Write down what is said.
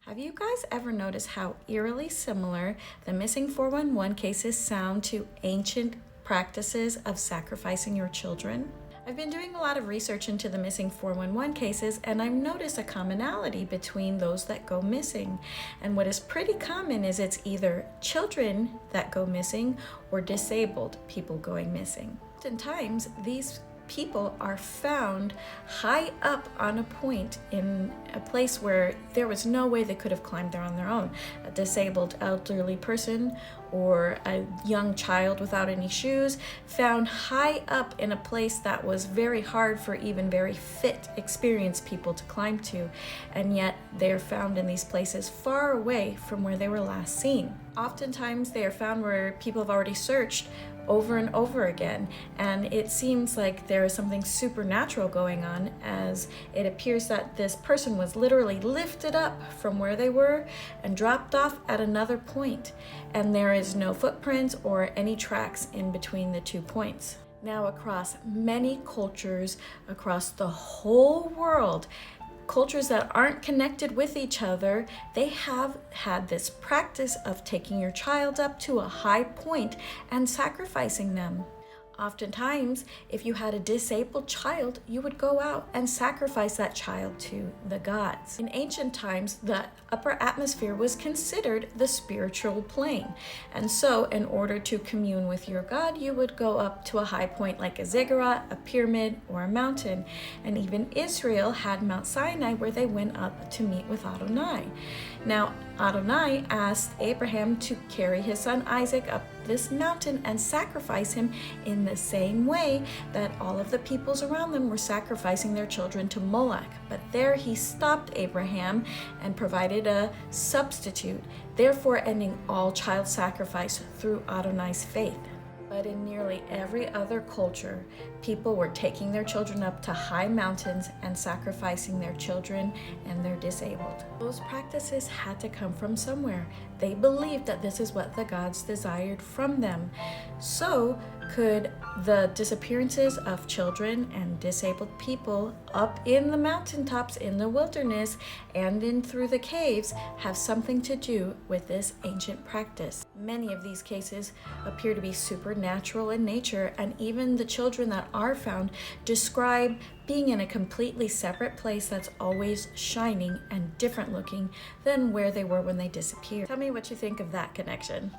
Have you guys ever noticed how eerily similar the missing 411 cases sound to ancient practices of sacrificing your children? I've been doing a lot of research into the missing 411 cases, and I've noticed a commonality between those that go missing. And what is pretty common is it's either children that go missing or disabled people going missing. Oftentimes, these people are found high up on a point in a place where there was no way they could have climbed there on their own. A disabled elderly person or a young child without any shoes found high up in a place that was very hard for even very fit, experienced people to climb to, and yet they are found in these places far away from where they were last seen. Oftentimes they are found where people have already searched over and over again, and it seems like there is something supernatural going on, as it appears that this person was literally lifted up from where they were and dropped off at another point, and there is no footprints or any tracks in between the two points. Now, across many cultures across the whole world, cultures that aren't connected with each other, they have had this practice of taking your child up to a high point and sacrificing them. Oftentimes, if you had a disabled child, you would go out and sacrifice that child to the gods. In ancient times, the upper atmosphere was considered the spiritual plane. And so, in order to commune with your God, you would go up to a high point like a ziggurat, a pyramid, or a mountain. And even Israel had Mount Sinai where they went up to meet with Adonai. Now, Adonai asked Abraham to carry his son Isaac up this mountain and sacrifice him in the same way that all of the peoples around them were sacrificing their children to Moloch. But there he stopped Abraham and provided a substitute, therefore ending all child sacrifice through Adonai's faith. But in nearly every other culture, people were taking their children up to high mountains and sacrificing their children and their disabled. Those practices had to come from somewhere. They believed that this is what the gods desired from them. So, could the disappearances of children and disabled people up in the mountaintops in the wilderness and in through the caves have something to do with this ancient practice? Many of these cases appear to be supernatural in nature, and even the children that are found describe being in a completely separate place that's always shining and different looking than where they were when they disappeared. Tell me what you think of that connection.